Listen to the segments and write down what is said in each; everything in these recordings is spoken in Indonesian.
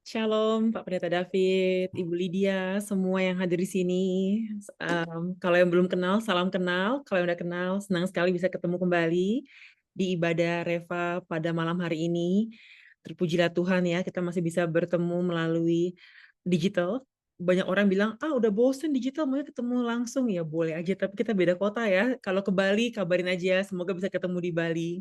Shalom, Pak Pendeta David, Ibu Lydia, semua yang hadir di sini. Kalau yang belum kenal, salam kenal. Kalau yang udah kenal, senang sekali bisa ketemu kembali di ibadah Reva pada malam hari ini. Terpujilah Tuhan ya, kita masih bisa bertemu melalui digital. Banyak orang bilang, udah bosen digital, mau ketemu langsung. Ya boleh aja, tapi kita beda kota ya. Kalau ke Bali, kabarin aja, semoga bisa ketemu di Bali.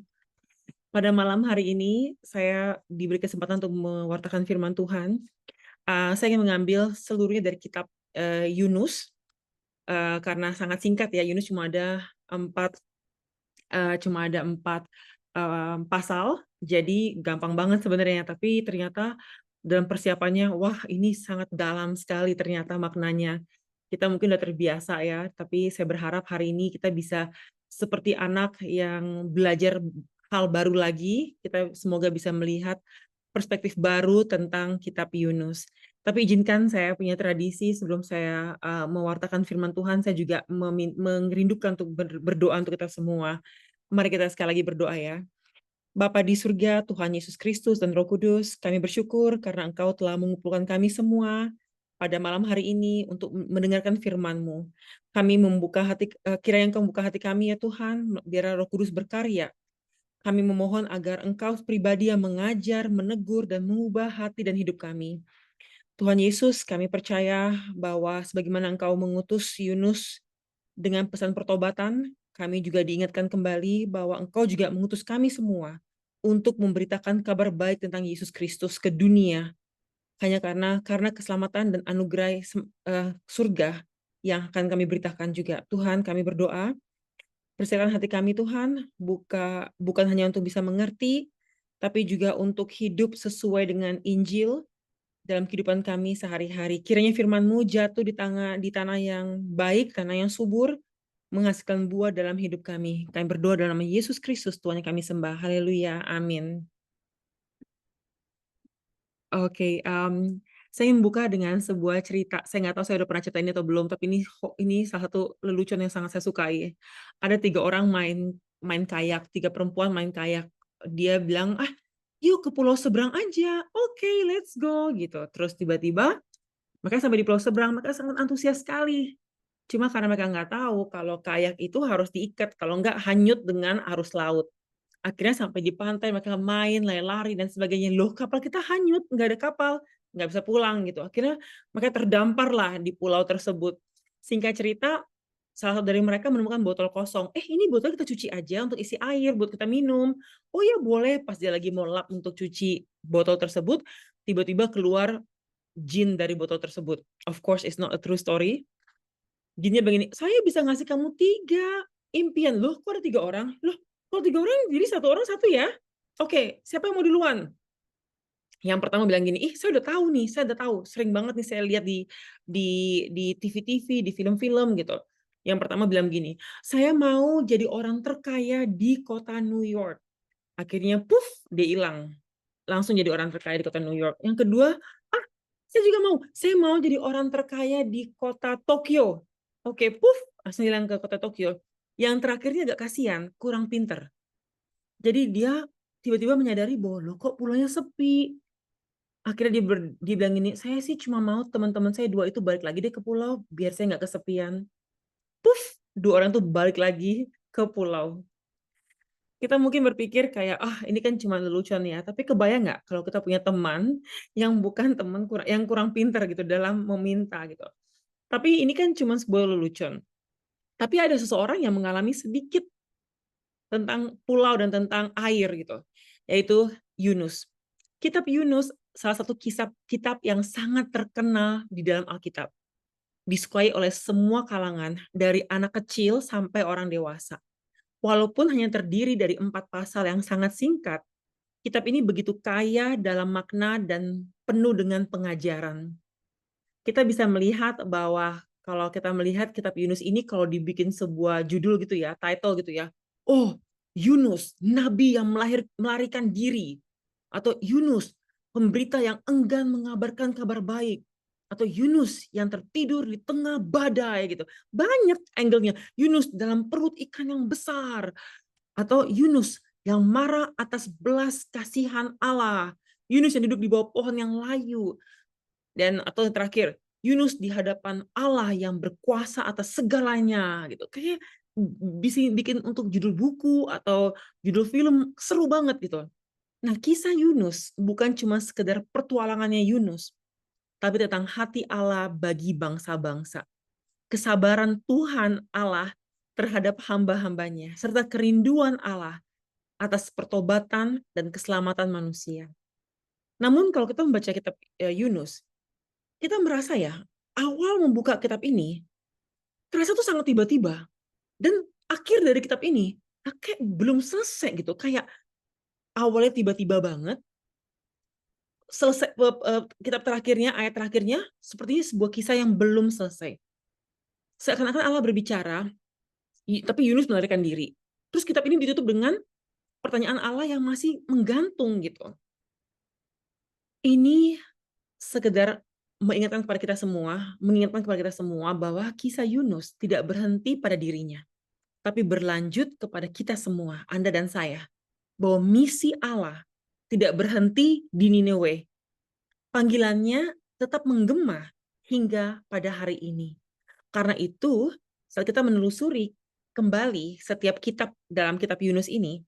Pada malam hari ini, saya diberi kesempatan untuk mewartakan firman Tuhan. Saya ingin mengambil seluruhnya dari kitab Yunus, karena sangat singkat ya. Yunus cuma ada empat pasal, jadi gampang banget sebenarnya. Tapi ternyata dalam persiapannya, wah ini sangat dalam sekali ternyata maknanya. Kita mungkin udah terbiasa ya, tapi saya berharap hari ini kita bisa seperti anak yang belajar hal baru lagi. Kita semoga bisa melihat perspektif baru tentang kitab Yunus. Tapi izinkan saya punya tradisi sebelum saya mewartakan firman Tuhan, saya juga merindukan untuk berdoa untuk kita semua. Mari kita sekali lagi berdoa ya. Bapa di surga, Tuhan Yesus Kristus dan Roh Kudus, kami bersyukur karena Engkau telah mengumpulkan kami semua pada malam hari ini untuk mendengarkan firman-Mu. Kami membuka hati, kiranya Engkau membuka hati kami ya Tuhan, biar Roh Kudus berkarya. Kami memohon agar Engkau pribadi yang mengajar, menegur, dan mengubah hati dan hidup kami. Tuhan Yesus, kami percaya bahwa sebagaimana Engkau mengutus Yunus dengan pesan pertobatan, kami juga diingatkan kembali bahwa Engkau juga mengutus kami semua untuk memberitakan kabar baik tentang Yesus Kristus ke dunia, hanya karena keselamatan dan anugerah surga yang akan kami beritakan juga. Tuhan, kami berdoa, persiapkan hati kami Tuhan, bukan hanya untuk bisa mengerti, tapi juga untuk hidup sesuai dengan Injil dalam kehidupan kami sehari-hari. Kiranya firman-Mu jatuh di tanah yang baik, tanah yang subur, menghasilkan buah dalam hidup kami. Kami berdoa dalam nama Yesus Kristus, Tuhan yang kami sembah. Haleluya. Amin. Oke, saya ingin buka dengan sebuah cerita. Saya nggak tahu saya udah pernah cerita ini atau belum, tapi ini salah satu lelucon yang sangat saya sukai. Ada 3 orang main main kayak, 3 perempuan main kayak. Dia bilang, yuk ke pulau seberang aja. Oke, let's go gitu. Terus tiba-tiba mereka sampai di pulau seberang, mereka sangat antusias sekali. Cuma karena mereka nggak tahu kalau kayak itu harus diikat, kalau nggak hanyut dengan arus laut. Akhirnya sampai di pantai, mereka main, lari-lari, dan sebagainya. Loh, kapal kita hanyut, nggak ada kapal, nggak bisa pulang gitu. Akhirnya mereka terdampar lah di pulau tersebut. Singkat cerita, salah satu dari mereka menemukan botol kosong. Ini botol kita cuci aja untuk isi air, buat kita minum. Oh ya boleh, pas dia lagi mau lap untuk cuci botol tersebut, tiba-tiba keluar jin dari botol tersebut. Of course, it's not a true story. Jinnya begini, saya bisa ngasih kamu 3 impian. Loh, kok ada 3 orang? Loh, kalau 3 orang, jadi 1 orang 1 ya? Oke, siapa yang mau duluan? Yang pertama bilang gini, saya udah tahu nih, saya udah tahu. Sering banget nih saya lihat di TV-TV, di film-film gitu. Yang pertama bilang gini, saya mau jadi orang terkaya di kota New York. Akhirnya, puff, dia hilang. Langsung jadi orang terkaya di kota New York. Yang kedua, saya juga mau. Saya mau jadi orang terkaya di kota Tokyo. Oke, puff, langsung hilang ke kota Tokyo. Yang terakhirnya agak kasihan, kurang pinter. Jadi dia tiba-tiba menyadari bahwa loh kok pulaunya sepi. Akhirnya dia bilang gini, saya sih cuma mau teman-teman saya 2 itu balik lagi deh ke pulau, biar saya nggak kesepian. Puff, 2 orang tuh balik lagi ke pulau. Kita mungkin berpikir kayak, ini kan cuma lelucon ya, tapi kebayang nggak kalau kita punya teman yang bukan teman yang kurang pintar gitu dalam meminta gitu. Tapi ini kan cuma sebuah lelucon. Tapi ada seseorang yang mengalami sedikit tentang pulau dan tentang air gitu, yaitu Yunus. Kitab Yunus salah satu kitab yang sangat terkenal di dalam Alkitab. Disukai oleh semua kalangan, dari anak kecil sampai orang dewasa. Walaupun hanya terdiri dari 4 pasal yang sangat singkat, kitab ini begitu kaya dalam makna dan penuh dengan pengajaran. Kita bisa melihat bahwa kalau kita melihat kitab Yunus ini kalau dibikin sebuah judul gitu ya, title gitu ya. Oh, Yunus, nabi yang melarikan diri. Atau Yunus, pemberita yang enggan mengabarkan kabar baik. Atau Yunus yang tertidur di tengah badai gitu. Banyak angle-nya. Yunus dalam perut ikan yang besar. Atau Yunus yang marah atas belas kasihan Allah. Yunus yang duduk di bawah pohon yang layu, dan atau yang terakhir, Yunus di hadapan Allah yang berkuasa atas segalanya gitu. Kayak bisa bikin untuk judul buku atau judul film, seru banget gitu. Nah, kisah Yunus bukan cuma sekedar petualangannya Yunus, tapi tentang hati Allah bagi bangsa-bangsa. Kesabaran Tuhan Allah terhadap hamba-hambanya, serta kerinduan Allah atas pertobatan dan keselamatan manusia. Namun kalau kita membaca kitab Yunus, kita merasa ya, awal membuka kitab ini, terasa tuh sangat tiba-tiba. Dan akhir dari kitab ini, kayak belum selesai gitu. Kayak awalnya tiba-tiba banget, selesai kitab terakhirnya, ayat terakhirnya, sepertinya sebuah kisah yang belum selesai. Seakan-akan Allah berbicara, tapi Yunus melarikan diri. Terus kitab ini ditutup dengan pertanyaan Allah yang masih menggantung gitu. Ini sekedar mengingatkan kepada kita semua bahwa kisah Yunus tidak berhenti pada dirinya, tapi berlanjut kepada kita semua, Anda dan saya, bahwa misi Allah tidak berhenti di Nineveh. Panggilannya tetap menggema hingga pada hari ini. Karena itu, saat kita menelusuri kembali setiap kitab dalam kitab Yunus ini,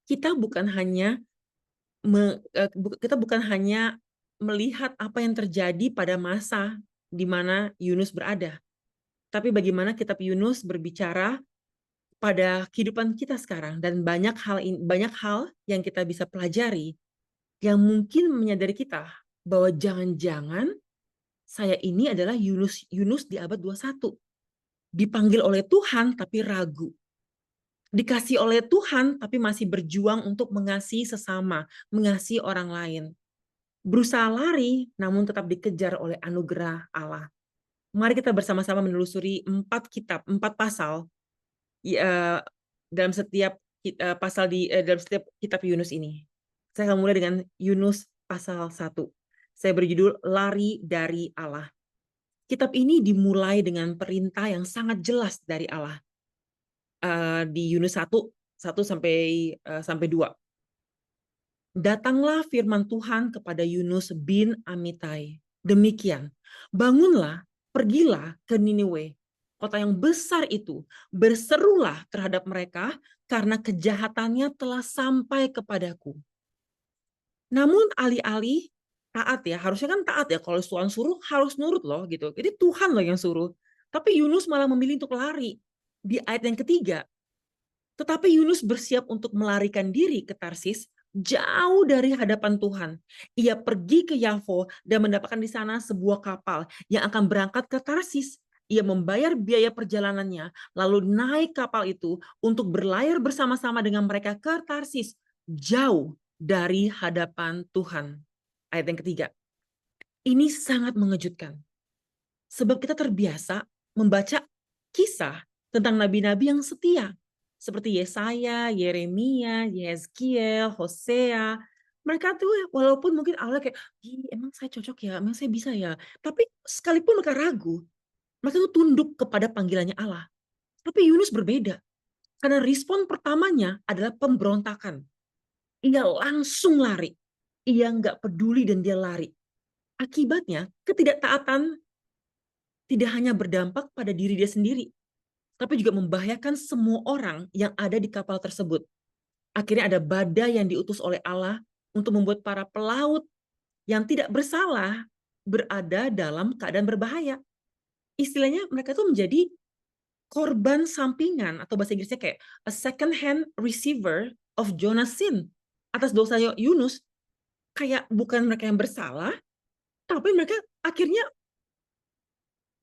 kita bukan hanya melihat apa yang terjadi pada masa di mana Yunus berada, tapi bagaimana kitab Yunus berbicara pada kehidupan kita sekarang, dan banyak hal yang kita bisa pelajari yang mungkin menyadari kita bahwa jangan-jangan saya ini adalah Yunus di abad 21. Dipanggil oleh Tuhan tapi ragu. Dikasih oleh Tuhan tapi masih berjuang untuk mengasihi sesama, mengasihi orang lain. Berusaha lari namun tetap dikejar oleh anugerah Allah. Mari kita bersama-sama menelusuri 4 pasal dalam setiap dalam setiap kitab Yunus ini. Saya akan mulai dengan Yunus pasal 1. Saya beri judul Lari dari Allah. Kitab ini dimulai dengan perintah yang sangat jelas dari Allah. Di Yunus 1 sampai 2. Datanglah firman Tuhan kepada Yunus bin Amitai. Demikian, bangunlah, pergilah ke Niniwe, kota yang besar itu, berserulah terhadap mereka karena kejahatannya telah sampai kepadaku. Namun alih-alih taat ya, harusnya kan taat ya, kalau Tuhan suruh harus nurut loh gitu. Jadi Tuhan loh yang suruh. Tapi Yunus malah memilih untuk lari. Di ayat yang ketiga, tetapi Yunus bersiap untuk melarikan diri ke Tarsis, jauh dari hadapan Tuhan. Ia pergi ke Yafo dan mendapatkan di sana sebuah kapal yang akan berangkat ke Tarsis. Ia membayar biaya perjalanannya, lalu naik kapal itu untuk berlayar bersama-sama dengan mereka ke Tarsis, jauh dari hadapan Tuhan. Ayat yang ketiga. Ini sangat mengejutkan. Sebab kita terbiasa membaca kisah tentang nabi-nabi yang setia. Seperti Yesaya, Yeremia, Yezkiel, Hosea. Mereka tuh walaupun mungkin Allah kayak, emang saya cocok ya, emang saya bisa ya. Tapi sekalipun mereka ragu, mereka tuh tunduk kepada panggilannya Allah. Tapi Yunus berbeda. Karena respon pertamanya adalah pemberontakan. Ia langsung lari. Ia nggak peduli dan dia lari. Akibatnya, ketidaktaatan tidak hanya berdampak pada diri dia sendiri, tapi juga membahayakan semua orang yang ada di kapal tersebut. Akhirnya ada badai yang diutus oleh Allah untuk membuat para pelaut yang tidak bersalah berada dalam keadaan berbahaya. Istilahnya mereka tuh menjadi korban sampingan, atau bahasa Inggrisnya kayak a second hand receiver of Jonah's sin. Atas dosa Yunus, kayak bukan mereka yang bersalah, tapi mereka akhirnya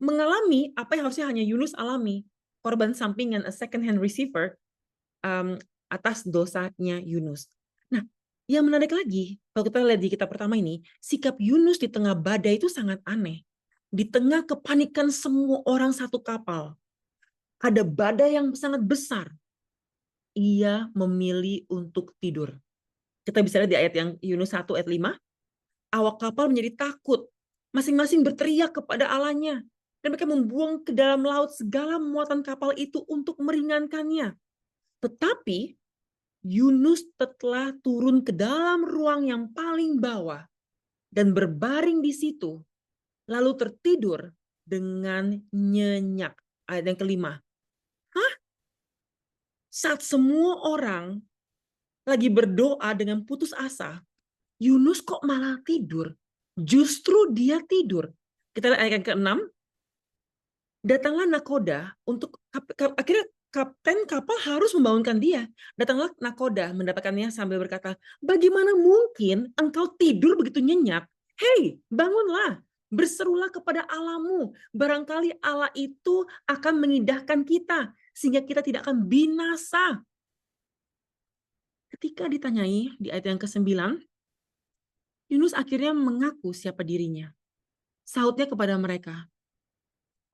mengalami apa yang harusnya hanya Yunus alami, korban sampingan, a second hand receiver atas dosanya Yunus. Nah, yang menarik lagi, kalau kita lihat di kitab pertama ini, sikap Yunus di tengah badai itu sangat aneh. Di tengah kepanikan semua orang satu kapal, ada badai yang sangat besar. Ia memilih untuk tidur. Kita bisa lihat di ayat yang Yunus 1 ayat 5, awak kapal menjadi takut. Masing-masing berteriak kepada Allahnya. Dan mereka membuang ke dalam laut segala muatan kapal itu untuk meringankannya. Tetapi Yunus telah turun ke dalam ruang yang paling bawah dan berbaring di situ, lalu tertidur dengan nyenyak. Ayat yang kelima. Hah? Saat semua orang lagi berdoa dengan putus asa, Yunus kok malah tidur? Justru dia tidur. Kita lihat ayat yang keenam. Datanglah nakoda untuk akhirnya kapten kapal harus membangunkan dia. Datanglah nakoda mendapatkannya sambil berkata, bagaimana mungkin engkau tidur begitu nyenyak? Hei, bangunlah, berserulah kepada Allahmu. Barangkali Allah itu akan mengindahkan kita, sehingga kita tidak akan binasa. Ketika ditanyai di ayat yang ke-9, Yunus akhirnya mengaku siapa dirinya. Sahutnya kepada mereka,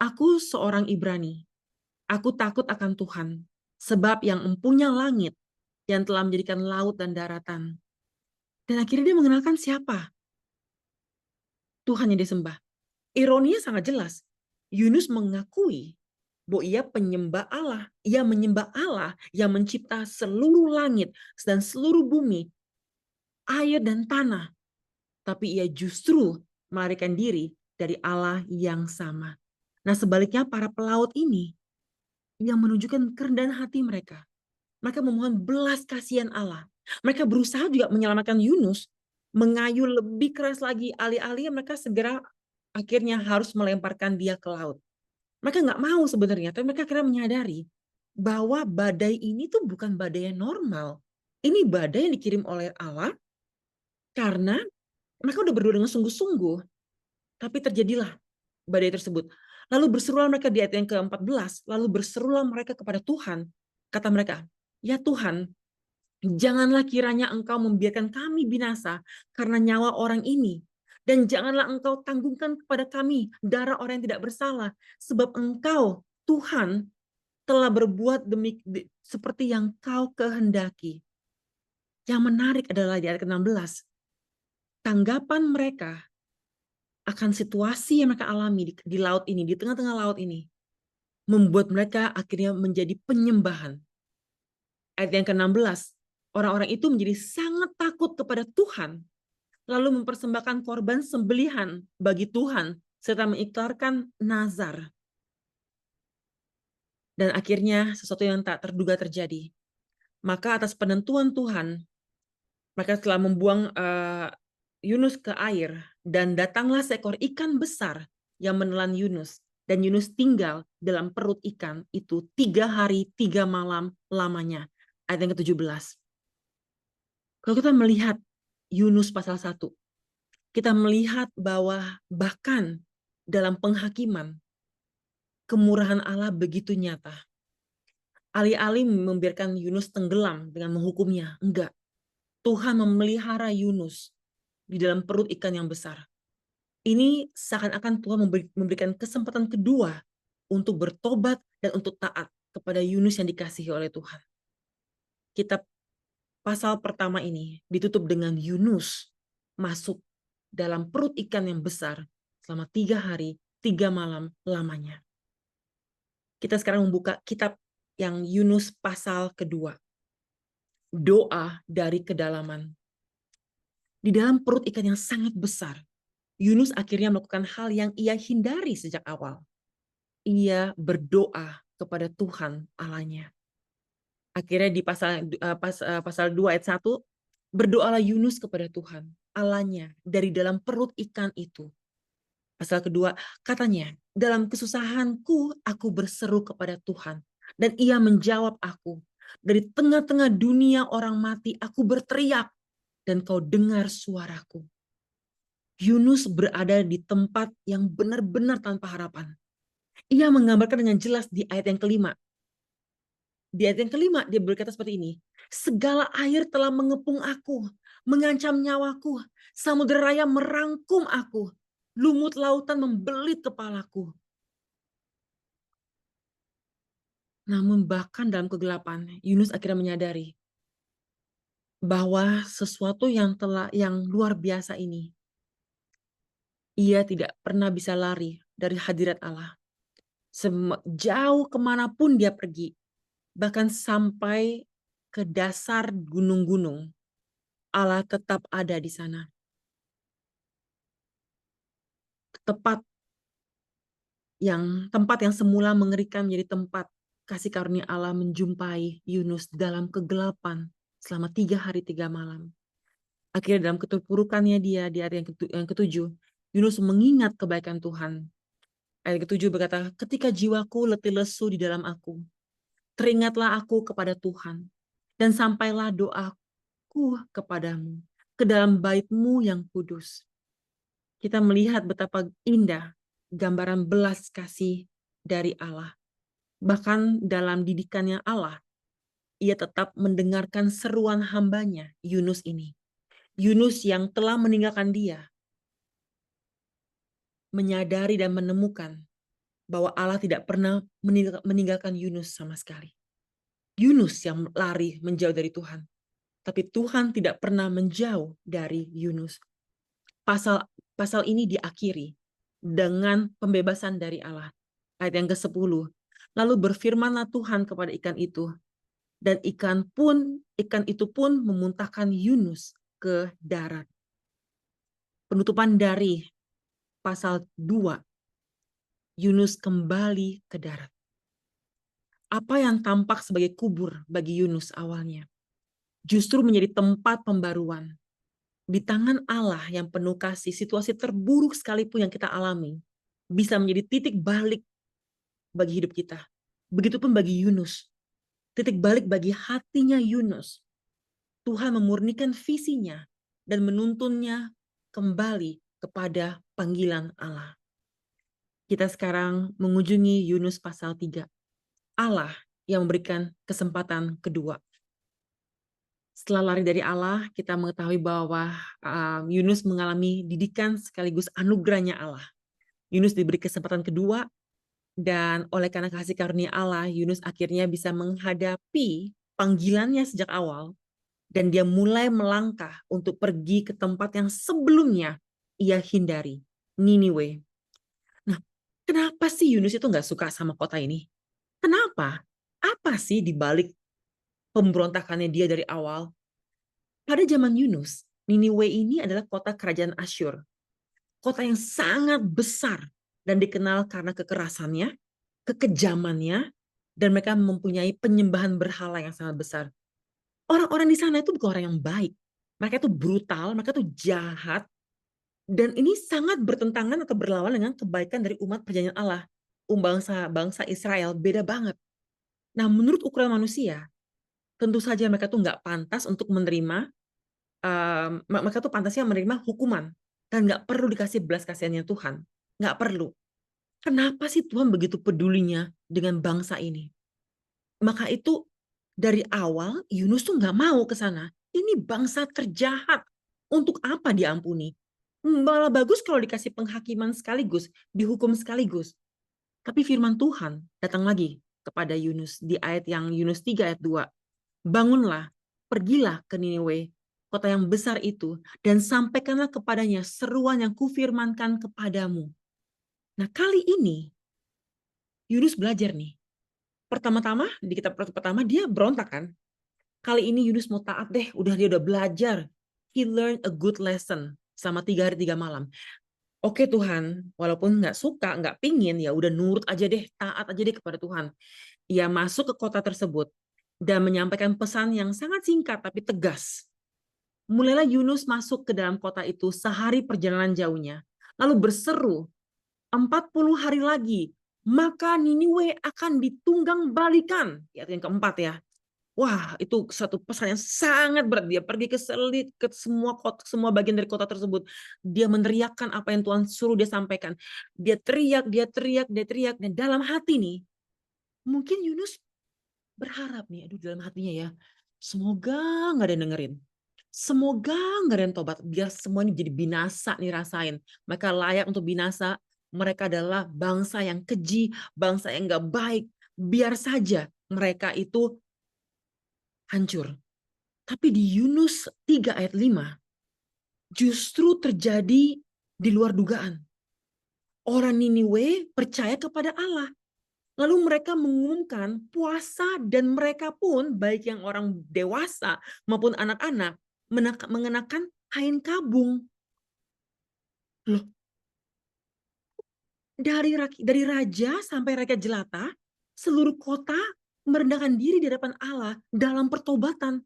aku seorang Ibrani. Aku takut akan Tuhan, sebab yang empunya langit, yang telah menjadikan laut dan daratan. Dan akhirnya dia mengenalkan siapa Tuhan yang disembah. Ironinya sangat jelas. Yunus mengakui bahwa ia penyembah Allah. Ia menyembah Allah yang mencipta seluruh langit dan seluruh bumi, air dan tanah. Tapi ia justru melarikan diri dari Allah yang sama. Nah, sebaliknya para pelaut ini yang menunjukkan kerendahan hati mereka. Mereka memohon belas kasihan Allah. Mereka berusaha juga menyelamatkan Yunus, mengayuh lebih keras lagi, alih-alih mereka segera akhirnya harus melemparkan dia ke laut. Mereka nggak mau sebenarnya, tapi mereka akhirnya menyadari bahwa badai ini tuh bukan badai yang normal. Ini badai yang dikirim oleh Allah karena mereka udah berdoa dengan sungguh-sungguh, tapi terjadilah badai tersebut. Lalu berserulah mereka di ayat yang ke-14, lalu berserulah mereka kepada Tuhan. Kata mereka, ya Tuhan, janganlah kiranya engkau membiarkan kami binasa karena nyawa orang ini. Dan janganlah engkau tanggungkan kepada kami darah orang yang tidak bersalah. Sebab engkau, Tuhan, telah berbuat seperti yang kau kehendaki. Yang menarik adalah di ayat ke-16. Tanggapan mereka akan situasi yang mereka alami di laut ini, di tengah-tengah laut ini, membuat mereka akhirnya menjadi penyembahan. Ayat yang ke-16, orang-orang itu menjadi sangat takut kepada Tuhan, lalu mempersembahkan korban sembelihan bagi Tuhan, serta mengiklarkan nazar. Dan akhirnya sesuatu yang tak terduga terjadi. Maka atas penentuan Tuhan, mereka telah membuang Yunus ke air, dan datanglah seekor ikan besar yang menelan Yunus. Dan Yunus tinggal dalam perut ikan itu 3 hari 3 malam lamanya. Ayat yang ke-17. Kalau kita melihat Yunus pasal 1, kita melihat bahwa bahkan dalam penghakiman, kemurahan Allah begitu nyata. Alih-alih membiarkan Yunus tenggelam dengan menghukumnya, enggak. Tuhan memelihara Yunus di dalam perut ikan yang besar. Ini seakan-akan Tuhan memberikan kesempatan kedua untuk bertobat dan untuk taat kepada Yunus yang dikasihi oleh Tuhan. Kitab pasal pertama ini ditutup dengan Yunus masuk dalam perut ikan yang besar selama 3 hari, 3 malam lamanya. Kita sekarang membuka kitab yang Yunus pasal kedua. Doa dari kedalaman. Di dalam perut ikan yang sangat besar, Yunus akhirnya melakukan hal yang ia hindari sejak awal. Ia berdoa kepada Tuhan Allahnya. Akhirnya di pasal 2 ayat 1, berdoalah Yunus kepada Tuhan Allahnya dari dalam perut ikan itu. Pasal kedua, katanya, dalam kesusahanku aku berseru kepada Tuhan, dan ia menjawab aku. Dari tengah-tengah dunia orang mati aku berteriak, dan kau dengar suaraku. Yunus berada di tempat yang benar-benar tanpa harapan. Ia menggambarkan dengan jelas di ayat yang kelima. Di ayat yang kelima dia berkata seperti ini. Segala air telah mengepung aku, mengancam nyawaku. Samudera raya merangkum aku. Lumut lautan membelit kepalaku. Namun bahkan dalam kegelapan, Yunus akhirnya menyadari bahwa sesuatu yang luar biasa ini, ia tidak pernah bisa lari dari hadirat Allah. Jauh kemanapun dia pergi, bahkan sampai ke dasar gunung-gunung, Allah tetap ada di sana. Tempat yang semula mengerikan menjadi tempat kasih karunia Allah menjumpai Yunus dalam kegelapan selama 3 hari 3 malam. Akhirnya dalam keterpurukannya dia di ayat yang ketujuh, Yunus mengingat kebaikan Tuhan. Ayat ketujuh berkata, ketika jiwaku letih lesu di dalam aku, teringatlah aku kepada Tuhan, dan sampailah doaku kepadamu, ke dalam bait-Mu yang kudus. Kita melihat betapa indah gambaran belas kasih dari Allah. Bahkan dalam didikannya Allah, ia tetap mendengarkan seruan hambanya, Yunus ini. Yunus yang telah meninggalkan dia, menyadari dan menemukan bahwa Allah tidak pernah meninggalkan Yunus sama sekali. Yunus yang lari menjauh dari Tuhan. Tapi Tuhan tidak pernah menjauh dari Yunus. Pasal ini diakhiri dengan pembebasan dari Allah. Ayat yang ke-10. Lalu berfirmanlah Tuhan kepada ikan itu, dan ikan itu pun memuntahkan Yunus ke darat. Penutupan dari pasal 2, Yunus kembali ke darat. Apa yang tampak sebagai kubur bagi Yunus awalnya, justru menjadi tempat pembaruan. Di tangan Allah yang penuh kasih, situasi terburuk sekalipun yang kita alami, bisa menjadi titik balik bagi hidup kita. Begitupun bagi Yunus. Titik balik bagi hatinya Yunus. Tuhan memurnikan visinya dan menuntunnya kembali kepada panggilan Allah. Kita sekarang mengunjungi Yunus pasal 3. Allah yang memberikan kesempatan kedua. Setelah lari dari Allah, kita mengetahui bahwa Yunus mengalami didikan sekaligus anugerahnya Allah. Yunus diberi kesempatan kedua, dan oleh karena kasih karunia Allah, Yunus akhirnya bisa menghadapi panggilannya sejak awal, dan dia mulai melangkah untuk pergi ke tempat yang sebelumnya ia hindari, Niniwe. Nah, kenapa sih Yunus itu nggak suka sama kota ini? Kenapa? Apa sih di balik pemberontakannya dia dari awal? Pada zaman Yunus, Niniwe ini adalah kota kerajaan Asyur. Kota yang sangat besar dan dikenal karena kekerasannya, kekejamannya, dan mereka mempunyai penyembahan berhala yang sangat besar. Orang-orang di sana itu bukan orang yang baik. Mereka itu brutal, mereka itu jahat, dan ini sangat bertentangan atau berlawan dengan kebaikan dari umat perjanjian Allah. Bangsa Israel beda banget. Nah, menurut ukuran manusia, tentu saja mereka tuh nggak pantas untuk menerima, mereka tuh pantasnya menerima hukuman dan nggak perlu dikasih belas kasihannya Tuhan, nggak perlu. Kenapa sih Tuhan begitu pedulinya dengan bangsa ini? Maka itu dari awal Yunus tuh nggak mau ke sana. Ini bangsa terjahat. Untuk apa diampuni? Malah bagus kalau dikasih penghakiman sekaligus, dihukum sekaligus. Tapi firman Tuhan datang lagi kepada Yunus di ayat yang Yunus 3 ayat 2. Bangunlah, pergilah ke Niniwe, kota yang besar itu, dan sampaikanlah kepadanya seruan yang kufirmankan kepadamu. Nah, kali ini Yunus belajar nih. Pertama-tama, di kitab pertama dia berontak kan. Kali ini Yunus mau taat deh, dia udah belajar. He learned a good lesson selama 3 hari 3 malam. Oke Tuhan, walaupun nggak suka, nggak pingin, ya udah nurut aja deh, taat aja deh kepada Tuhan. Ia masuk ke kota tersebut dan menyampaikan pesan yang sangat singkat tapi tegas. Mulailah Yunus masuk ke dalam kota itu sehari perjalanan jauhnya, lalu berseru, 40 hari lagi, maka Niniwe akan ditunggang balikan. Ayat yang keempat ya. Wah, itu satu pesan yang sangat berat. Dia pergi ke semua bagian dari kota tersebut. Dia meneriakkan apa yang Tuhan suruh dia sampaikan. Dia teriak. Dan dalam hati nih, mungkin Yunus berharap nih, aduh dalam hatinya ya, semoga nggak ada yang dengerin. Semoga nggak ada yang tobat. Biar semua ini jadi binasa nih rasain. Mereka layak untuk binasa. Mereka adalah bangsa yang keji, bangsa yang nggak baik. Biar saja mereka itu hancur. Tapi di Yunus 3 ayat 5, justru terjadi di luar dugaan. Orang Niniwe percaya kepada Allah. Lalu mereka mengumumkan puasa dan mereka pun baik yang orang dewasa maupun anak-anak mengenakan kain kabung. Loh, dari raja sampai rakyat jelata, seluruh kota merendahkan diri di hadapan Allah dalam pertobatan.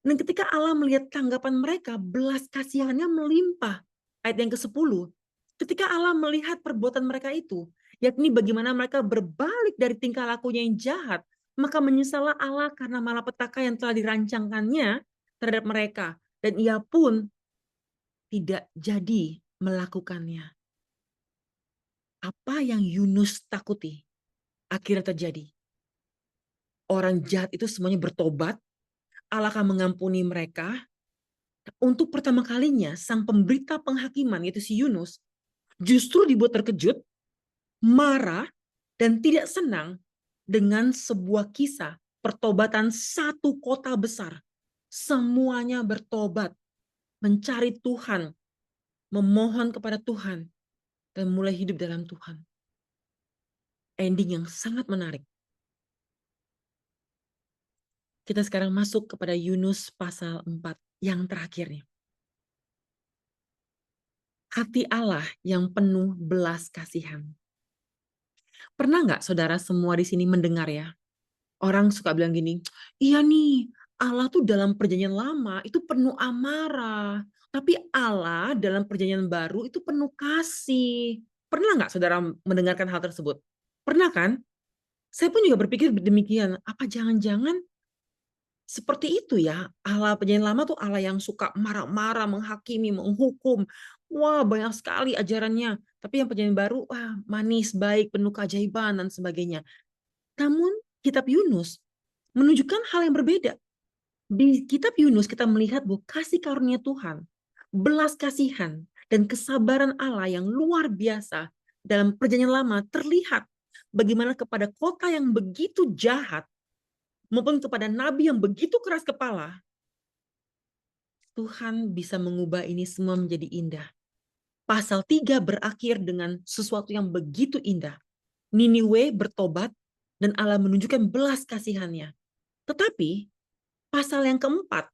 Dan ketika Allah melihat tanggapan mereka, belas kasihannya melimpah. Ayat yang ke-10. Ketika Allah melihat perbuatan mereka itu, yakni bagaimana mereka berbalik dari tingkah lakunya yang jahat, maka menyesallah Allah karena malapetaka yang telah dirancangkannya terhadap mereka. Dan ia pun tidak jadi melakukannya. Apa yang Yunus takuti akhirnya terjadi. Orang jahat itu semuanya bertobat, Allah akan mengampuni mereka. Untuk pertama kalinya, sang pemberita penghakiman, yaitu si Yunus, justru dibuat terkejut, marah, dan tidak senang dengan sebuah kisah pertobatan satu kota besar. Semuanya bertobat, mencari Tuhan, memohon kepada Tuhan, dan mulai hidup dalam Tuhan. Ending yang sangat menarik. Kita sekarang masuk kepada Yunus pasal 4 yang terakhirnya. Hati Allah yang penuh belas kasihan. Pernah nggak saudara semua di sini mendengar ya? Orang suka bilang gini, iya nih, Allah tuh dalam perjanjian lama itu penuh amarah. Tapi Allah dalam perjanjian baru itu penuh kasih. Pernah nggak saudara mendengarkan hal tersebut? Pernah kan? Saya pun juga berpikir demikian. Apa jangan-jangan seperti itu ya? Allah perjanjian lama tuh Allah yang suka marah-marah, menghakimi, menghukum. Wah, banyak sekali ajarannya. Tapi yang perjanjian baru, wah, manis, baik, penuh keajaiban dan sebagainya. Namun kitab Yunus menunjukkan hal yang berbeda. Di kitab Yunus kita melihat bahwa kasih karunia Tuhan, belas kasihan, dan kesabaran Allah yang luar biasa dalam perjanjian lama terlihat bagaimana kepada kota yang begitu jahat maupun kepada nabi yang begitu keras kepala, Tuhan bisa mengubah ini semua menjadi indah. Pasal 3 berakhir dengan sesuatu yang begitu indah. Niniwe bertobat dan Allah menunjukkan belas kasihannya. Tetapi pasal yang keempat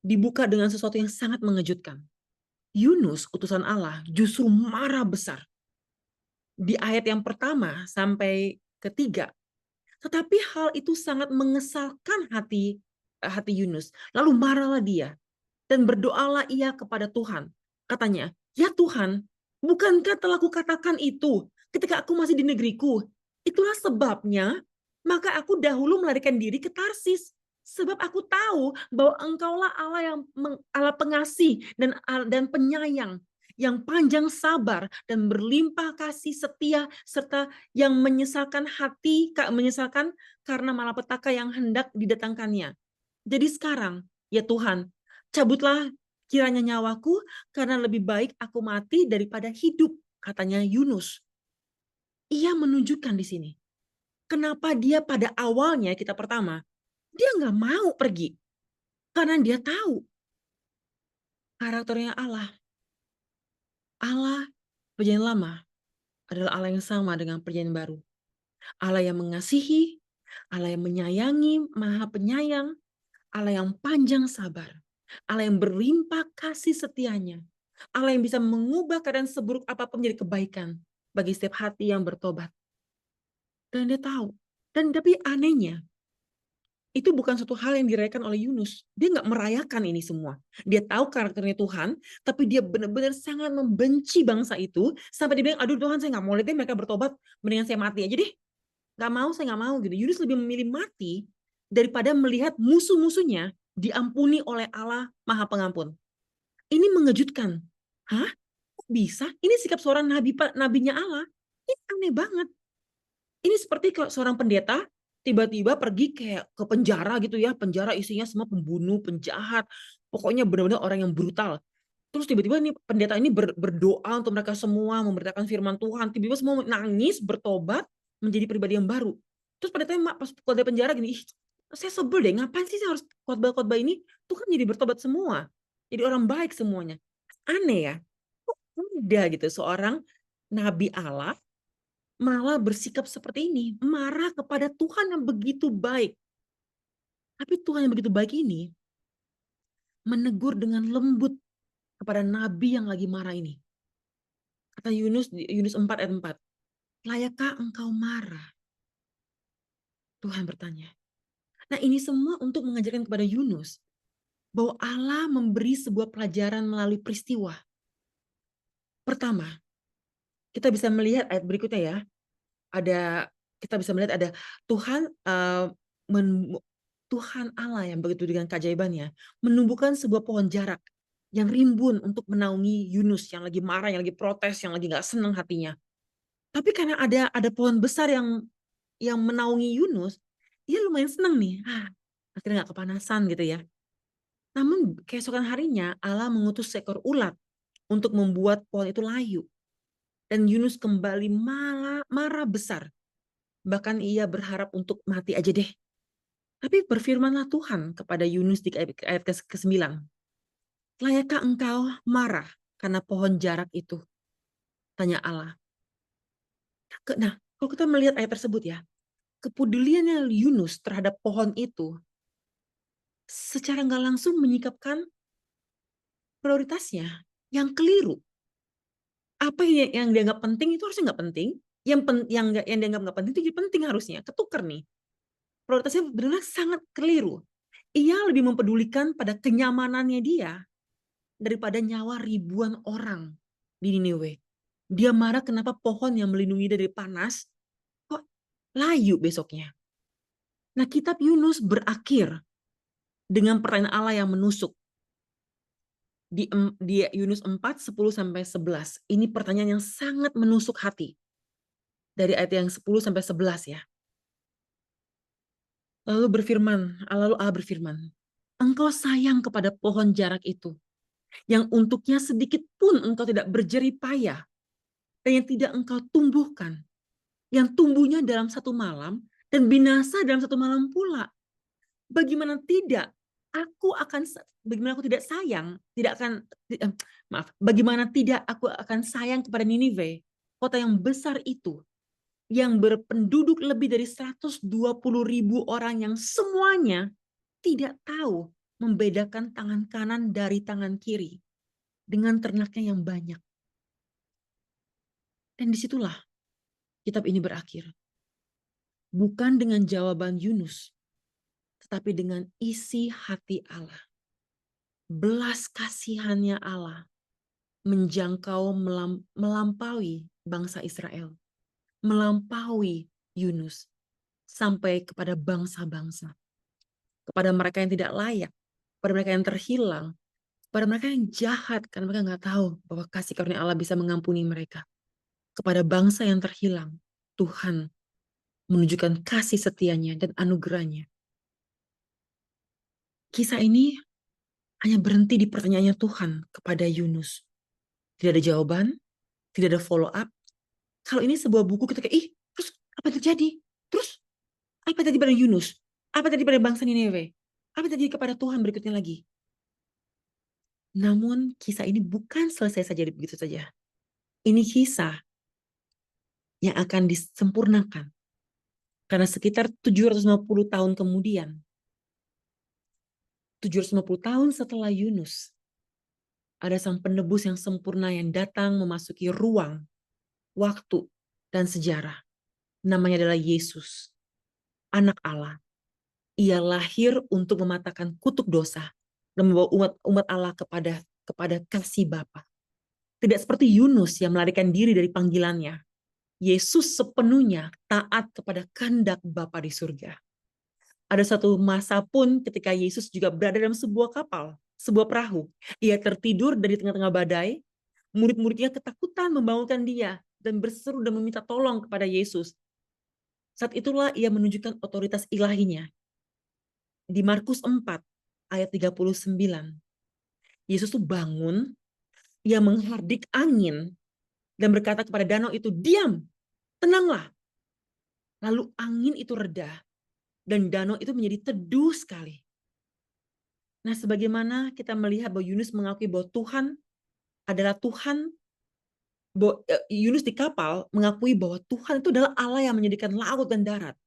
dibuka dengan sesuatu yang sangat mengejutkan. Yunus, utusan Allah, justru marah besar. Di ayat yang pertama sampai ketiga. Tetapi hal itu sangat mengesalkan hati Yunus. Lalu marahlah dia. Dan berdoalah ia kepada Tuhan. Katanya, ya Tuhan, bukankah telah kukatakan itu ketika aku masih di negeriku? Itulah sebabnya, maka aku dahulu melarikan diri ke Tarsis. Sebab aku tahu bahwa engkaulah Allah yang Allah pengasih dan penyayang, yang panjang sabar dan berlimpah kasih setia, serta yang menyesalkan karena malapetaka yang hendak didatangkannya. Jadi sekarang, ya Tuhan, cabutlah kiranya nyawaku karena lebih baik aku mati daripada hidup, katanya Yunus. Ia menunjukkan di sini kenapa dia pada awalnya kita pertama dia nggak mau pergi karena dia tahu karakternya Allah. Allah perjanjian lama adalah Allah yang sama dengan perjanjian baru. Allah yang mengasihi, Allah yang menyayangi, maha penyayang, Allah yang panjang sabar, Allah yang berlimpah kasih setianya, Allah yang bisa mengubah keadaan seburuk apapun menjadi kebaikan bagi setiap hati yang bertobat. Dan dia tahu. Dan tapi anehnya, itu bukan suatu hal yang dirayakan oleh Yunus. Dia nggak merayakan ini semua. Dia tahu karakternya Tuhan, tapi dia benar-benar sangat membenci bangsa itu, sampai dia bilang, aduh Tuhan saya nggak mau lihat deh mereka bertobat, mendingan saya mati aja deh. Nggak mau, saya nggak mau gitu. Yunus lebih memilih mati daripada melihat musuh-musuhnya diampuni oleh Allah Maha Pengampun. Ini mengejutkan. Hah? Kok bisa? Ini sikap seorang nabinya Allah. Ini aneh banget. Ini seperti kalau seorang pendeta tiba-tiba pergi kayak ke penjara gitu ya. Penjara isinya semua pembunuh, penjahat. Pokoknya benar-benar orang yang brutal. Terus tiba-tiba nih pendeta ini berdoa untuk mereka semua, memberitakan firman Tuhan. Tiba-tiba semua nangis, bertobat, menjadi pribadi yang baru. Terus pendetanya pas keluar dari penjara gini, ih, saya sebel deh, ngapain sih saya harus khotbah-khotbah ini? Tuh kan jadi bertobat semua. Jadi orang baik semuanya. Aneh ya. Kok ada gitu seorang nabi Allah malah bersikap seperti ini, marah kepada Tuhan yang begitu baik. Tapi Tuhan yang begitu baik ini menegur dengan lembut kepada nabi yang lagi marah ini. Kata Yunus di Yunus 4 ayat 4, "Layakkah engkau marah?" Tuhan bertanya. Nah, ini semua untuk mengajarkan kepada Yunus bahwa Allah memberi sebuah pelajaran melalui peristiwa. Pertama, kita bisa melihat ayat berikutnya ya. Kita bisa melihat ada Tuhan Tuhan Allah yang begitu dengan keajaibannya menumbuhkan sebuah pohon jarak yang rimbun untuk menaungi Yunus yang lagi marah, yang lagi protes, yang lagi nggak senang hatinya. Tapi karena ada pohon besar yang menaungi Yunus, dia lumayan senang nih. Akhirnya nggak kepanasan gitu ya. Namun keesokan harinya Allah mengutus seekor ulat untuk membuat pohon itu layu. Dan Yunus kembali marah besar. Bahkan ia berharap untuk mati aja deh. Tapi berfirmanlah Tuhan kepada Yunus di ayat ke-9. Layakkah engkau marah karena pohon jarak itu? Tanya Allah. Nah, kalau kita melihat ayat tersebut ya, kepeduliannya Yunus terhadap pohon itu secara nggak langsung menyikapkan prioritasnya yang keliru. Apa yang dianggap penting itu harusnya nggak penting, yang dianggap nggak penting itu jadi penting harusnya. Ketukar nih. Prioritasnya benar-benar sangat keliru. Ia lebih mempedulikan pada kenyamanannya dia daripada nyawa ribuan orang di Niniwe. Dia marah kenapa pohon yang melindungi dari panas kok layu besoknya. Nah, kitab Yunus berakhir dengan pertanyaan Allah yang menusuk. Di Yunus 4, 10-11. Ini pertanyaan yang sangat menusuk hati. Dari ayat yang 10-11 ya. Lalu Allah berfirman, engkau sayang kepada pohon jarak itu, yang untuknya sedikit pun engkau tidak berjerih payah, dan yang tidak engkau tumbuhkan, yang tumbuhnya dalam satu malam, dan binasa dalam satu malam pula. Bagaimana tidak bagaimana aku tidak sayang, bagaimana tidak aku akan sayang kepada Niniwe, kota yang besar itu, yang berpenduduk lebih dari 120.000 orang yang semuanya tidak tahu membedakan tangan kanan dari tangan kiri dengan ternaknya yang banyak. Dan disitulah kitab ini berakhir. Bukan dengan jawaban Yunus, tetapi dengan isi hati Allah. Belas kasihannya Allah menjangkau melampaui bangsa Israel, melampaui Yunus, sampai kepada bangsa-bangsa, kepada mereka yang tidak layak, kepada mereka yang terhilang, kepada mereka yang jahat karena mereka nggak tahu bahwa kasih karunia Allah bisa mengampuni mereka. Kepada bangsa yang terhilang, Tuhan menunjukkan kasih setianya dan anugerahnya. Kisah ini hanya berhenti di pertanyaannya Tuhan kepada Yunus. Tidak ada jawaban, tidak ada follow up. Kalau ini sebuah buku kita kayak, terus apa yang terjadi? Terus apa yang terjadi pada Yunus? Apa yang terjadi pada bangsa Nineve? Apa yang terjadi kepada Tuhan berikutnya lagi? Namun kisah ini bukan selesai saja begitu saja. Ini kisah yang akan disempurnakan. Karena sekitar 750 tahun kemudian, 750 tahun setelah Yunus, ada sang penebus yang sempurna yang datang memasuki ruang, waktu, dan sejarah. Namanya adalah Yesus, anak Allah. Ia lahir untuk mematahkan kutuk dosa dan membawa umat Allah kepada kasih Bapa. Tidak seperti Yunus yang melarikan diri dari panggilannya. Yesus sepenuhnya taat kepada kehendak Bapa di surga. Ada satu masa pun ketika Yesus juga berada dalam sebuah kapal, sebuah perahu. Ia tertidur dari tengah-tengah badai. Murid-muridnya ketakutan membangunkan dia dan berseru dan meminta tolong kepada Yesus. Saat itulah ia menunjukkan otoritas ilahinya. Di Markus 4 ayat 39. Yesus tuh bangun, ia menghardik angin dan berkata kepada danau itu, "Diam, tenanglah." Lalu angin itu reda dan danau itu menjadi teduh sekali. Nah, sebagaimana kita melihat bahwa Yunus mengakui bahwa Tuhan adalah Tuhan Yunus di kapal mengakui bahwa Tuhan itu adalah Allah yang menyediakan laut dan darat.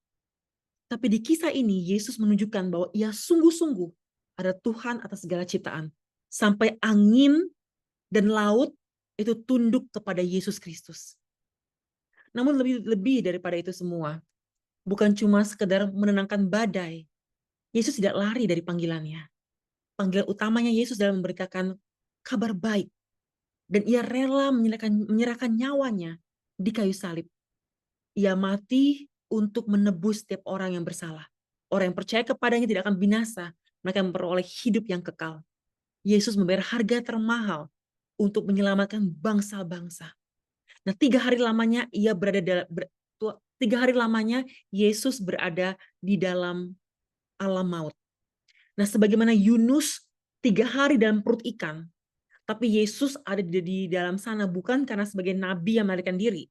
Tapi di kisah ini Yesus menunjukkan bahwa ia sungguh-sungguh ada Tuhan atas segala ciptaan. Sampai angin dan laut itu tunduk kepada Yesus Kristus. Namun lebih daripada itu semua, bukan cuma sekedar menenangkan badai. Yesus tidak lari dari panggilannya. Panggilan utamanya Yesus dalam memberitakan kabar baik. Dan ia rela menyerahkan nyawanya di kayu salib. Ia mati untuk menebus setiap orang yang bersalah. Orang yang percaya kepadanya tidak akan binasa, mereka memperoleh hidup yang kekal. Yesus membayar harga termahal untuk menyelamatkan bangsa-bangsa. Nah, 3 hari lamanya Yesus berada di dalam alam maut. Nah, sebagaimana Yunus 3 hari dalam perut ikan, tapi Yesus ada di dalam sana bukan karena sebagai nabi yang melarikan diri,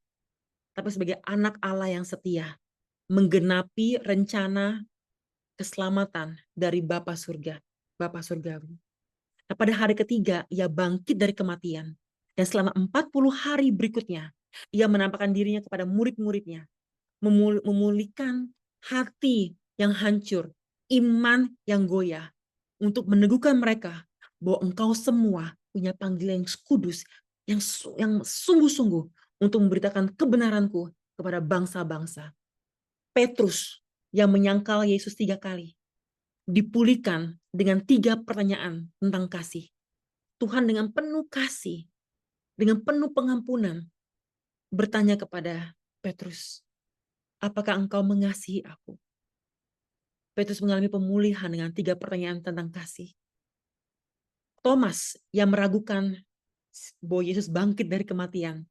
tapi sebagai anak Allah yang setia, menggenapi rencana keselamatan dari Bapa Surga, Bapa Surgawi. Nah, pada hari ketiga, ia bangkit dari kematian. Dan selama 40 hari berikutnya, ia menampakkan dirinya kepada murid-muridnya, memulihkan hati yang hancur, iman yang goyah, untuk meneguhkan mereka bahwa engkau semua punya panggilan yang kudus, yang sungguh-sungguh untuk memberitakan kebenaranku kepada bangsa-bangsa. Petrus yang menyangkal Yesus 3 kali, dipulihkan dengan 3 pertanyaan tentang kasih. Tuhan dengan penuh kasih, dengan penuh pengampunan, bertanya kepada Petrus, apakah engkau mengasihi aku? Petrus mengalami pemulihan dengan 3 pertanyaan tentang kasih. Thomas yang meragukan bahwa Yesus bangkit dari kematian,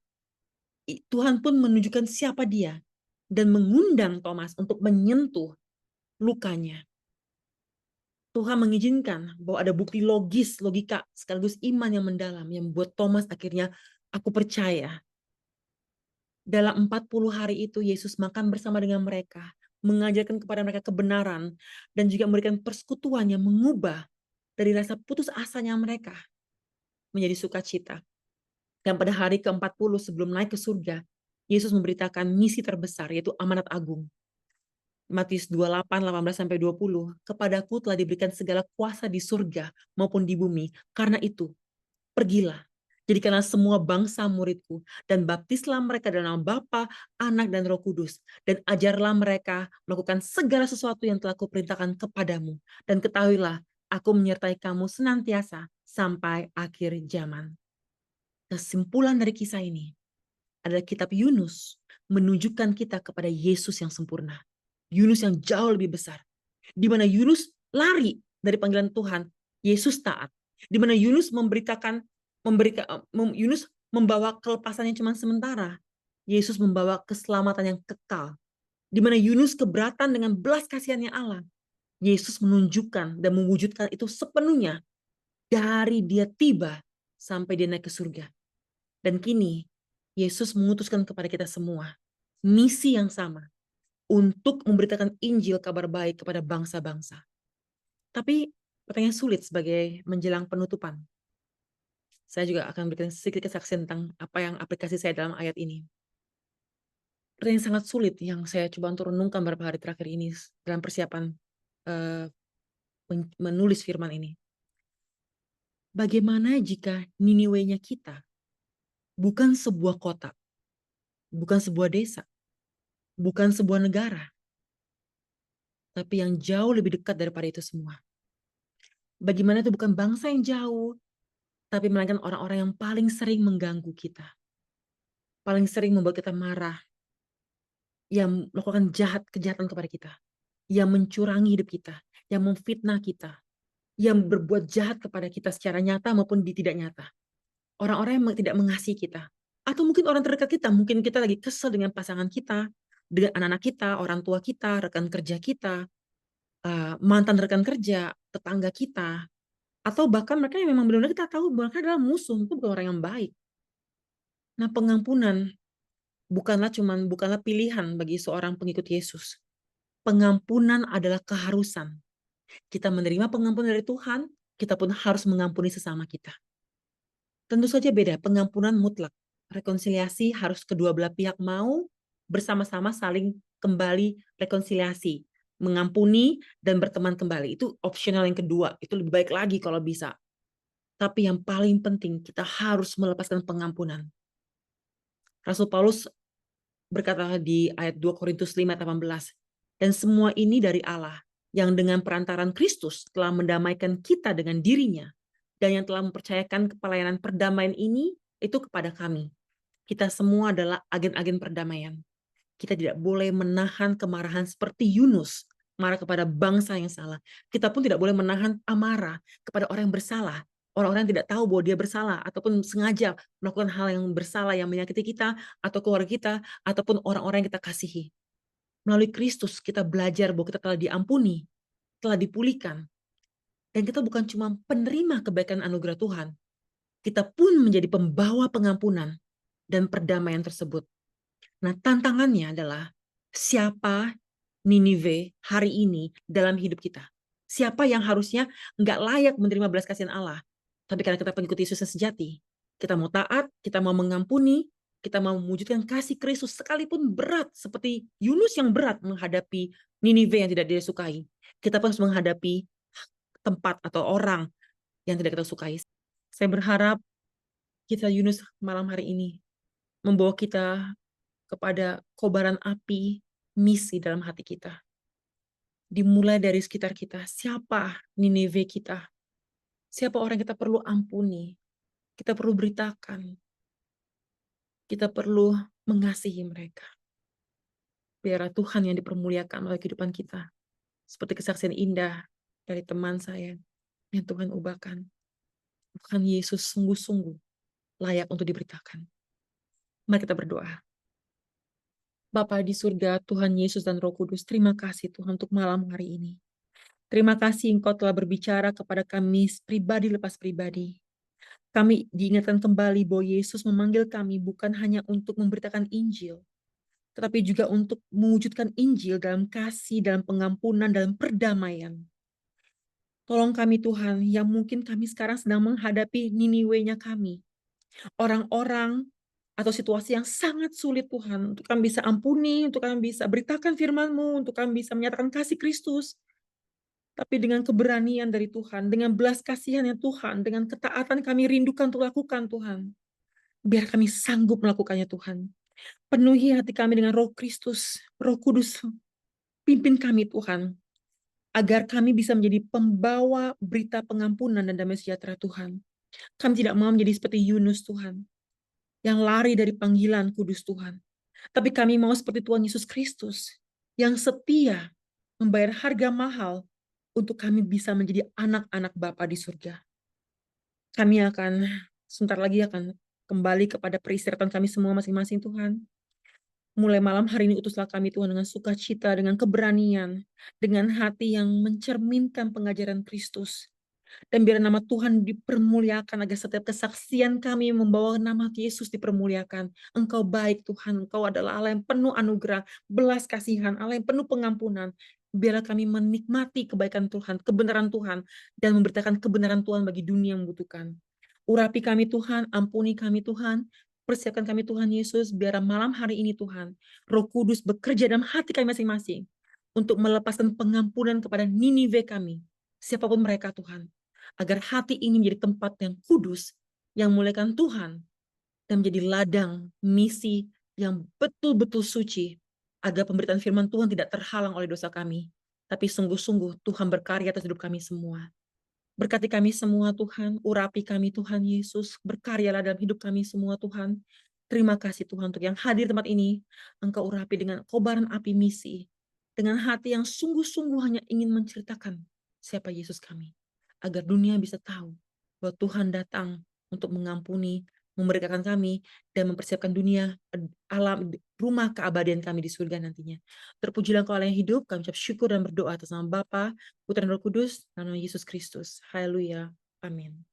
Tuhan pun menunjukkan siapa dia dan mengundang Thomas untuk menyentuh lukanya. Tuhan mengizinkan bahwa ada bukti logika sekaligus iman yang mendalam yang membuat Thomas akhirnya, aku percaya. Dalam 40 hari itu Yesus makan bersama dengan mereka, mengajarkan kepada mereka kebenaran, dan juga memberikan persekutuan yang mengubah dari rasa putus asanya mereka menjadi sukacita. Dan pada hari ke-40 sebelum naik ke surga, Yesus memberitakan misi terbesar, yaitu amanat agung. Matius 28, 18-20, kepadaku telah diberikan segala kuasa di surga maupun di bumi. Karena itu, pergilah, jadikanlah semua bangsa muridku, dan baptislah mereka dalam nama Bapa, Anak, dan Roh Kudus, dan ajarlah mereka melakukan segala sesuatu yang telah kuperintahkan kepadamu. Dan ketahuilah, aku menyertai kamu senantiasa sampai akhir zaman. Kesimpulan dari kisah ini adalah kitab Yunus menunjukkan kita kepada Yesus yang sempurna. Yunus yang jauh lebih besar. Di mana Yunus lari dari panggilan Tuhan, Yesus taat. Di mana Yunus Yunus membawa kelepasan yang cuma sementara. Yesus membawa keselamatan yang kekal. Di mana Yunus keberatan dengan belas kasihannya Allah. Yesus menunjukkan dan mewujudkan itu sepenuhnya dari dia tiba sampai dia naik ke surga. Dan kini Yesus mengutuskan kepada kita semua misi yang sama untuk memberitakan Injil kabar baik kepada bangsa-bangsa. Tapi pertanyaan sulit sebagai menjelang penutupan. Saya juga akan berikan sedikit kesaksian tentang apa yang aplikasi saya dalam ayat ini. Pertanyaan sangat sulit yang saya coba untuk renungkan beberapa hari terakhir ini dalam persiapan menulis firman ini. Bagaimana jika Niniwe-nya kita bukan sebuah kota, bukan sebuah desa, bukan sebuah negara, tapi yang jauh lebih dekat daripada itu semua? Bagaimana itu bukan bangsa yang jauh, tapi melainkan orang-orang yang paling sering mengganggu kita, paling sering membuat kita marah, yang melakukan kejahatan kepada kita, yang mencurangi hidup kita, yang memfitnah kita, yang berbuat jahat kepada kita secara nyata maupun tidak nyata. Orang-orang yang tidak mengasihi kita. Atau mungkin orang terdekat kita, mungkin kita lagi kesel dengan pasangan kita, dengan anak-anak kita, orang tua kita, rekan kerja kita, mantan rekan kerja, tetangga kita, atau bahkan mereka yang memang benar-benar kita tahu mereka adalah musuh, itu bukan orang yang baik. Nah, pengampunan bukanlah pilihan bagi seorang pengikut Yesus. Pengampunan adalah keharusan. Kita menerima pengampunan dari Tuhan, kita pun harus mengampuni sesama kita. Tentu saja beda, pengampunan mutlak. rekonsiliasi harus kedua belah pihak mau bersama-sama saling kembali rekonsiliasi, mengampuni dan berteman kembali. Itu opsional yang kedua, itu lebih baik lagi kalau bisa. Tapi yang paling penting, kita harus melepaskan pengampunan. Rasul Paulus berkata di ayat 2 Korintus 5:18, dan semua ini dari Allah, yang dengan perantaran Kristus telah mendamaikan kita dengan dirinya, dan yang telah mempercayakan pelayanan perdamaian ini itu kepada kami. Kita semua adalah agen-agen perdamaian. Kita tidak boleh menahan kemarahan seperti Yunus, marah kepada bangsa yang salah. Kita pun tidak boleh menahan amarah kepada orang yang bersalah. Orang-orang yang tidak tahu bahwa dia bersalah, ataupun sengaja melakukan hal yang bersalah yang menyakiti kita, atau keluarga kita, ataupun orang-orang yang kita kasihi. Melalui Kristus kita belajar bahwa kita telah diampuni, telah dipulihkan. Dan kita bukan cuma penerima kebaikan anugerah Tuhan, kita pun menjadi pembawa pengampunan dan perdamaian tersebut. Nah, tantangannya adalah siapa Niniwe hari ini dalam hidup kita. Siapa yang harusnya nggak layak menerima belas kasihan Allah. Tapi karena kita pengikut Yesus yang sejati, kita mau taat, kita mau mengampuni, kita mau mewujudkan kasih Kristus sekalipun berat seperti Yunus yang berat menghadapi Niniwe yang tidak dia sukai. Kita pun harus menghadapi tempat atau orang yang tidak kita sukai. Saya berharap kita Yunus malam hari ini membawa kita kepada kobaran api misi dalam hati kita. Dimulai dari sekitar kita. Siapa Niniwe kita? Siapa orang yang kita perlu ampuni? Kita perlu beritakan. Kita perlu mengasihi mereka. Biarlah Tuhan yang dipermuliakan oleh kehidupan kita. Seperti kesaksian indah dari teman saya yang Tuhan ubahkan. Bukan Yesus sungguh-sungguh layak untuk diberitakan. Mari kita berdoa. Bapa di surga, Tuhan Yesus dan Roh Kudus, terima kasih Tuhan untuk malam hari ini. Terima kasih Engkau telah berbicara kepada kami pribadi lepas pribadi. Kami diingatkan kembali bahwa Yesus memanggil kami bukan hanya untuk memberitakan Injil, tetapi juga untuk mewujudkan Injil dalam kasih, dalam pengampunan, dalam perdamaian. Tolong kami Tuhan, yang mungkin kami sekarang sedang menghadapi Niniwe-nya kami. Orang-orang atau situasi yang sangat sulit Tuhan, untuk kami bisa ampuni, untuk kami bisa beritakan firman-Mu, untuk kami bisa menyatakan kasih Kristus. Tapi dengan keberanian dari Tuhan, dengan belas kasihan-Nya Tuhan, dengan ketaatan kami rindukan untuk lakukan Tuhan. Biar kami sanggup melakukannya Tuhan. Penuhi hati kami dengan Roh Kristus, Roh Kudus, pimpin kami Tuhan. Agar kami bisa menjadi pembawa berita pengampunan dan damai sejahtera Tuhan. Kami tidak mau menjadi seperti Yunus Tuhan, yang lari dari panggilan kudus Tuhan. Tapi kami mau seperti Tuhan Yesus Kristus, yang setia membayar harga mahal untuk kami bisa menjadi anak-anak Bapa di surga. Kami akan sebentar lagi akan kembali kepada peristirahatan kami semua masing-masing Tuhan. Mulai malam hari ini utuslah kami Tuhan dengan sukacita, dengan keberanian, dengan hati yang mencerminkan pengajaran Kristus. Dan biar nama Tuhan dipermuliakan agar setiap kesaksian kami membawa nama Yesus dipermuliakan. Engkau baik Tuhan, Engkau adalah Allah yang penuh anugerah, belas kasihan, Allah yang penuh pengampunan. Biarlah kami menikmati kebaikan Tuhan, kebenaran Tuhan, dan memberitakan kebenaran Tuhan bagi dunia yang membutuhkan. Urapi kami Tuhan, ampuni kami Tuhan, persiapkan kami Tuhan Yesus, biar malam hari ini Tuhan, Roh Kudus bekerja dalam hati kami masing-masing, untuk melepaskan pengampunan kepada Niniwe kami, siapapun mereka Tuhan, agar hati ini menjadi tempat yang kudus, yang memuliakan Tuhan, dan menjadi ladang misi yang betul-betul suci, agar pemberitaan firman Tuhan tidak terhalang oleh dosa kami, tapi sungguh-sungguh Tuhan berkarya atas hidup kami semua. Berkati kami semua Tuhan, urapi kami Tuhan Yesus, berkaryalah dalam hidup kami semua Tuhan. Terima kasih Tuhan untuk yang hadir di tempat ini, Engkau urapi dengan kobaran api misi, dengan hati yang sungguh-sungguh hanya ingin menceritakan siapa Yesus kami, agar dunia bisa tahu bahwa Tuhan datang untuk mengampuni, memerdekakan kami, dan mempersiapkan dunia, alam, rumah keabadian kami di surga nantinya. Terpujilah Engkau Allah yang hidup, kami ucap syukur dan berdoa atas nama Bapa, Putra dan Roh Kudus, dalam nama Yesus Kristus. Haleluya. Amin.